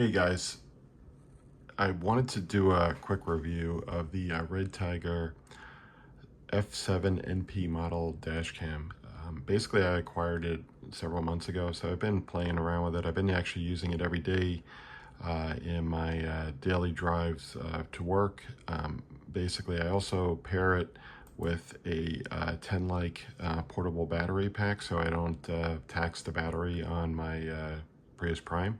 Hey guys, I wanted to do a quick review of the RedTiger F7NP model dash cam. Basically, I acquired it several months ago, so I've been playing around with it. I've been actually using it every day in my daily drives to work. Basically, I also pair it with a TENLIKE portable battery pack, so I don't tax the battery on my Prius Prime.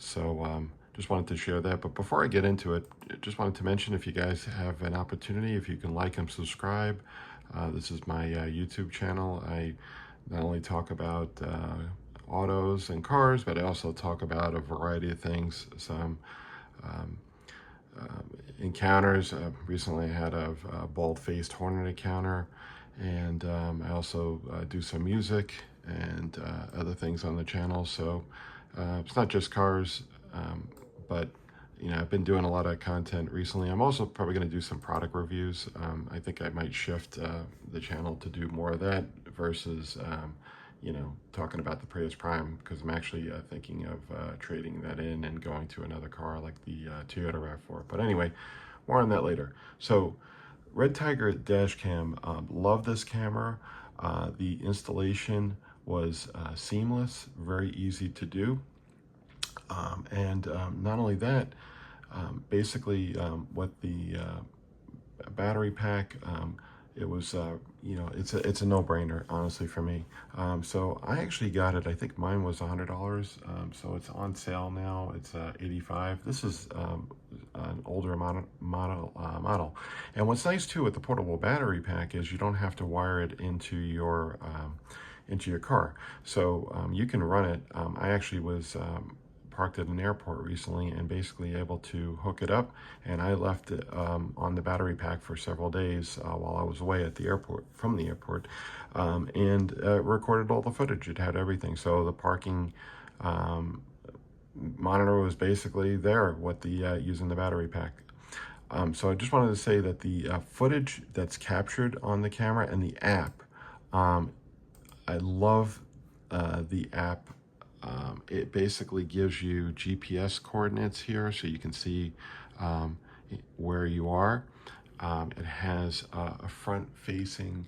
So just wanted to share that. But before I get into it, just wanted to mention, if you guys have an opportunity, if you can like and subscribe. This is my YouTube channel. I not only talk about autos and cars, but I also talk about a variety of things. Some um, encounters. Recently I had a bald-faced hornet encounter, and I also do some music and other things on the channel. So it's not just cars, but I've been doing a lot of content recently. I'm also probably going to do some product reviews. I think I might shift the channel to do more of that versus talking about the Prius Prime, because I'm actually thinking of trading that in and going to another car like the Toyota RAV4. But anyway, more on that later. So RedTiger Dashcam, love this camera. The installation was seamless, very easy to do. And not only that, basically what the battery pack, it was it's a no-brainer, honestly, for me. So I actually got it, I think mine was $100, so it's on sale now. It's $85. This is an older model. And what's nice too with the portable battery pack is you don't have to wire it into your car, so you can run it. I actually was parked at an airport recently and basically able to hook it up, and I left it on the battery pack for several days while I was away at the airport, from the airport, and recorded all the footage. It had everything. So the parking monitor was basically there with the using the battery pack. So I just wanted to say that the footage that's captured on the camera and the app, I love the app. It basically gives you GPS coordinates here, so you can see where you are. It has a front-facing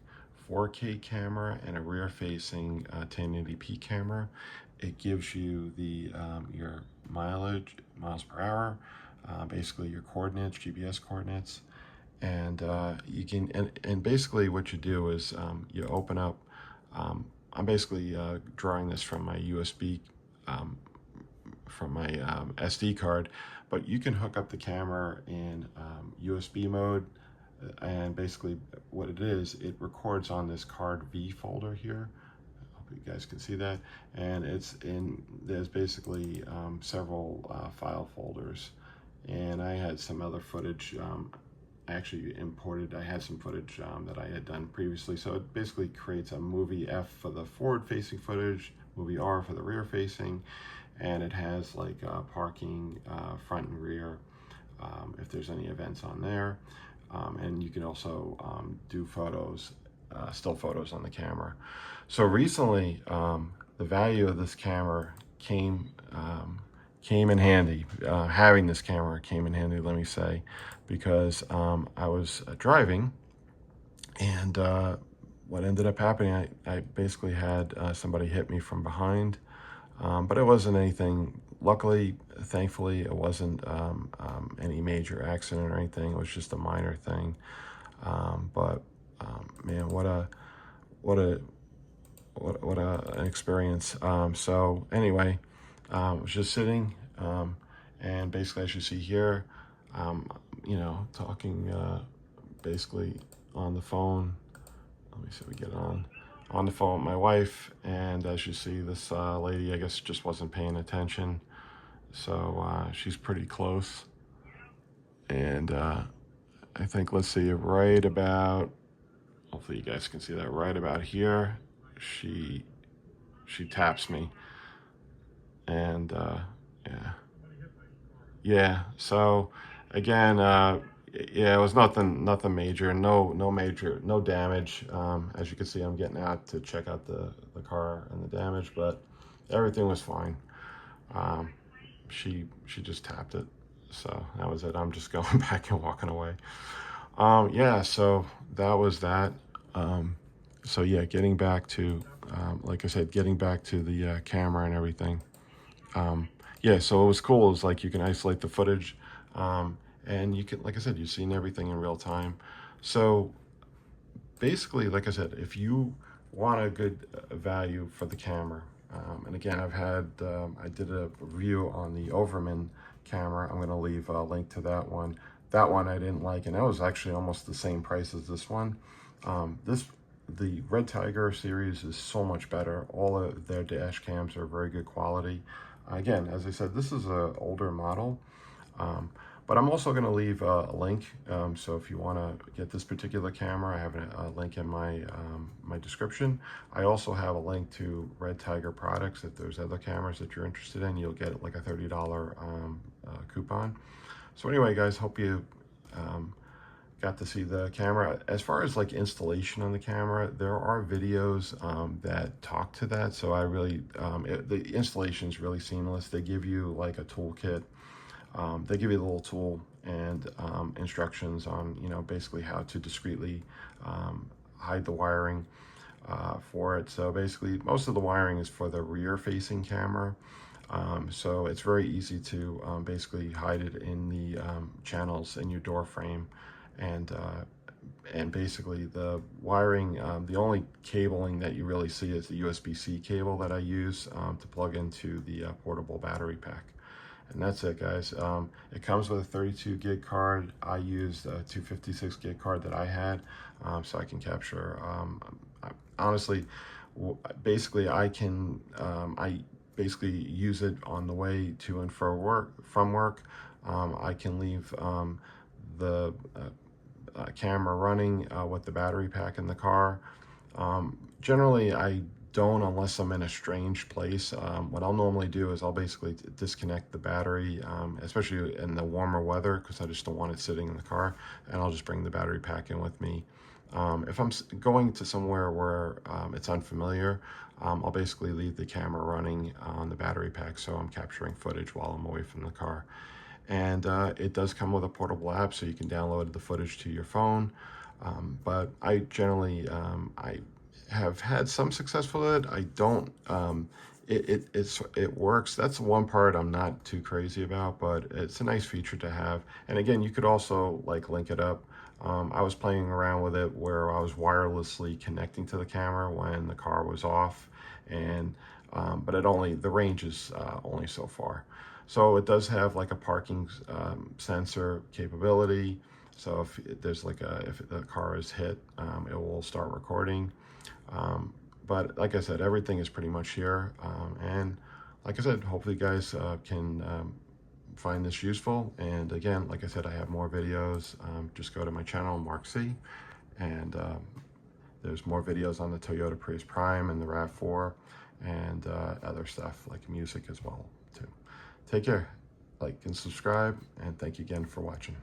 4K camera and a rear-facing 1080p camera. It gives you the your mileage, miles per hour, basically your coordinates, GPS coordinates, and you can and basically what you do is you open up. I'm basically drawing this from my USB, from my SD card, but you can hook up the camera in USB mode, and basically what it is, it records on this card V folder here. I hope you guys can see that, and there's basically several file folders, and I had some other footage. I actually imported, I had some footage that I had done previously. So it basically creates a movie F for the forward-facing footage, movie R for the rear-facing, and it has like parking, front and rear, if there's any events on there. And you can also do photos, still photos on the camera. So recently, the value of this camera came in handy. Having this camera came in handy, let me say, because I was driving, and what ended up happening, I basically had somebody hit me from behind, but it wasn't anything. Luckily, thankfully, it wasn't any major accident or anything. It was just a minor thing. But man, what an experience. So anyway, I was just sitting, and basically, as you see here, talking basically on the phone. Let me see if we get on the phone with my wife, and as you see, this lady, I guess, just wasn't paying attention. So she's pretty close, and I think, let's see, right about, hopefully you guys can see that, right about here, she taps me, and yeah. So again, yeah, it was nothing major, no damage. As you can see, I'm getting out to check out the car and the damage, but everything was fine. she just tapped it. So that was it. I'm just going back and walking away. Yeah, so that was that. So yeah, getting back to, like I said, getting back to the camera and everything. Yeah, so it was cool. It was like you can isolate the footage, and you can, like I said, you've seen everything in real time. So basically, like I said, if you want a good value for the camera, and again, I did a review on the Overman camera. I'm going to leave a link to that one. That one I didn't like, and that was actually almost the same price as this one. The RedTiger series is so much better. All of their dash cams are very good quality. Again, as I said, this is an older model. But I'm also going to leave a link. So if you want to get this particular camera, I have a link in my description. I also have a link to RedTiger products. If there's other cameras that you're interested in, you'll get like a $30 coupon. So anyway, guys, hope you got to see the camera. As far as like installation on the camera, there are videos that talk to that. So I really, the installation is really seamless. They give you like a toolkit. They give you the little tool and instructions on, basically how to discreetly hide the wiring for it. So basically, most of the wiring is for the rear-facing camera. So it's very easy to basically hide it in the channels in your door frame. And basically the wiring, the only cabling that you really see is the USB-C cable that I use to plug into the portable battery pack. And that's it, guys. It comes with a 32 gig card. I used a 256 gig card that I had, so I can capture. Honestly, basically, I basically use it on the way to and from work. I can leave the camera running with the battery pack in the car. Generally, I don't unless I'm in a strange place. What I'll normally do is I'll basically disconnect the battery, especially in the warmer weather, because I just don't want it sitting in the car, and I'll just bring the battery pack in with me. If I'm going to somewhere where it's unfamiliar, I'll basically leave the camera running on the battery pack, so I'm capturing footage while I'm away from the car. And it does come with a portable app, so you can download the footage to your phone. But I generally, I have had some success with it. I don't, it works. That's the one part I'm not too crazy about, but it's a nice feature to have. And again, you could also like link it up. I was playing around with it where I was wirelessly connecting to the camera when the car was off, and but the range is only so far. So it does have like a parking sensor capability. So if there's like if the car is hit, it will start recording. But like I said, everything is pretty much here. And like I said, hopefully you guys can find this useful. And again, like I said, I have more videos. Just go to my channel, Mark C. And there's more videos on the Toyota Prius Prime and the RAV4 and other stuff like music as well too. Take care, like and subscribe, and thank you again for watching.